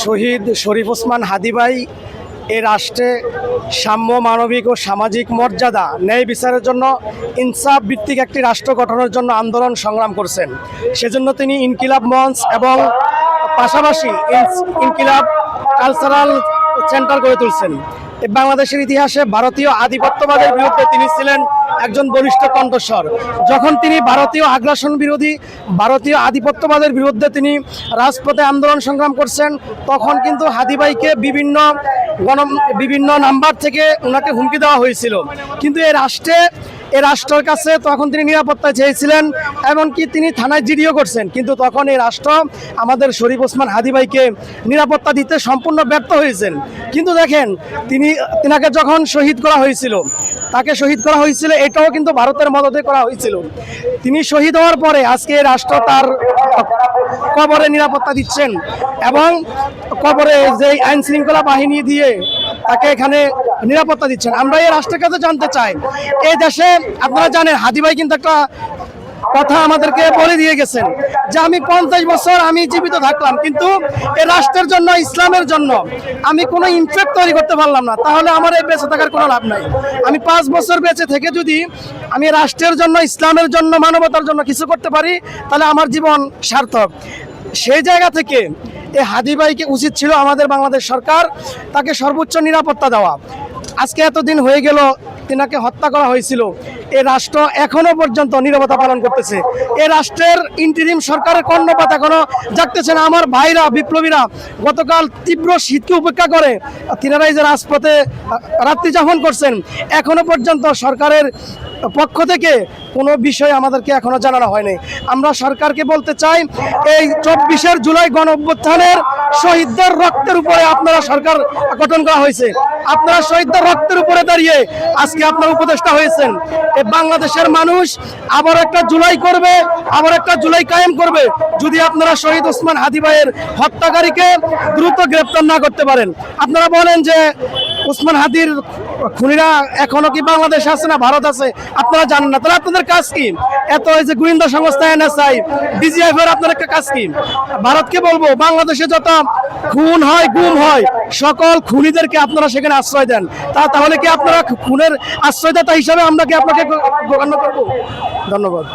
শহীদ শরীফ ওসমান হাদী ভাই এ রাষ্ট্রে সাম্য, মানবিক ও সামাজিক মর্যাদা, ন্যায় বিচারের জন্য ইনসাফ ভিত্তিক একটি রাষ্ট্র গঠনের জন্য আন্দোলন সংগ্রাম করছেন। সেজন্য তিনি ইনকিলাব মঞ্চ এবং পাশাপাশি ইনকিলাব কালচারাল সেন্টার গড়ে তুলছেন। বাংলাদেশের ইতিহাসে ভারতীয় আধিপত্যবাদের বিরুদ্ধে তিনি ছিলেন একজন বলিষ্ঠ কণ্ঠস্বর। যখন তিনি ভারতীয় আগ্রাসন বিরোধী, ভারতীয় আধিপত্যবাদের বিরুদ্ধে তিনি রাজপথে আন্দোলন সংগ্রাম করছেন, তখন কিন্তু হাদী ভাইকে বিভিন্ন নাম্বার থেকে ওনাকে হুমকি দেওয়া হয়েছিল। কিন্তু এই রাষ্ট্রের কাছে তখন তিনি নিরাপত্তা চেয়েছিলেন, এমনকি তিনি থানায় জিডিও করছেন, কিন্তু তখন এই রাষ্ট্র আমাদের শরীফ ওসমান হাদী ভাইকে নিরাপত্তা দিতে সম্পূর্ণ ব্যর্থ হয়েছেন। কিন্তু দেখেন, তিনাকে যখন শহীদ করা হয়েছিল, তাকে শহীদ করা হয়েছিল, এটাও কিন্তু ভারতের মদদে করা হয়েছিল। তিনি শহীদ হওয়ার পরে আজকে রাষ্ট্র তার কবরে নিরাপত্তা দিচ্ছেন এবং কবরে যে আইন শৃঙ্খলা বাহিনী দিয়ে তাকে এখানে নিরাপত্তা দিচ্ছেন। আমরা এই রাষ্ট্রের কাছে জানতে চাই, এই দেশে আপনারা জানেন হাদী ভাই কিন্তু একটা কথা আমাদেরকে বলে দিয়ে গেছেন যে আমি 50 বছর আমি জীবিত থাকলাম, কিন্তু এই রাষ্ট্রের জন্য, ইসলামের জন্য আমি কোনো ইমপ্যাক্ট তৈরি করতে পারলাম না, তাহলে আমার এই বেঁচে থাকার কোনো লাভ নাই। আমি 5 বছর বেঁচে থেকে যদি আমি রাষ্ট্রের জন্য, ইসলামের জন্য, মানবতার জন্য কিছু করতে পারি, তাহলে আমার জীবন সার্থক। সেই জায়গা থেকে এই হাদী ভাইকে উচিত ছিল আমাদের বাংলাদেশ সরকার তাকে সর্বোচ্চ নিরাপত্তা দেওয়া। আজকে এতদিন হয়ে গেল তিনাকে হত্যা করা হয়েছিল, এই রাষ্ট্র এখনো পর্যন্ত নীরবতা পালন করতেছে। এই রাষ্ট্রের ইন্টারিম সরকারের কর্ণপাত এখনো জাগতেছে না। আমার ভাইরা, বিপ্লবীরা গতকাল তীব্র শীতকে উপেক্ষা করে তিনারাই যে রাজপথে রাত্রি যাপন করছেন, এখনো পর্যন্ত সরকারের পক্ষ থেকে কোনো বিষয় আমাদেরকে এখনো জানানো হয়নি। আমরা সরকারকে বলতে চাই, এই 24 জুলাই গণ অভ্যুত্থানের শহীদদের রক্তের উপরে আপনারা সরকার গঠন করা হয়েছে, আপনারা শহীদদের রক্তের উপরে দাঁড়িয়ে আজকে আপনারা উপদেষ্টা হয়েছেন। এই বাংলাদেশের মানুষ আবার একটা জুলাই করবে, আবার একটা জুলাই কায়েম করবে, যদি আপনারা শহীদ ওসমান হাদী ভাইয়ের হত্যাকারীকে দ্রুত গ্রেপ্তার না করতে পারেন। আপনারা বলেন যে ওসমান হাদীর খুনিরা এখনো কি বাংলাদেশ আছে না ভারত আছে, আপনারা জানেন না, তাহলে আপনাদের কাজ কি? এত এই যে গোয়েন্দা সংস্থা NSI, DGF এর আপনার একটা কাজ কি? ভারতকে বলবো, বাংলাদেশে যত খুন হয়, গুম হয়, সকল খুনিদেরকে আপনারা সেখানে আশ্রয় দেন। তাহলে কি আপনারা খুনের আশ্রয়দাতা হিসাবে আমরা কি আপনাকে গণ্য করবো? ধন্যবাদ।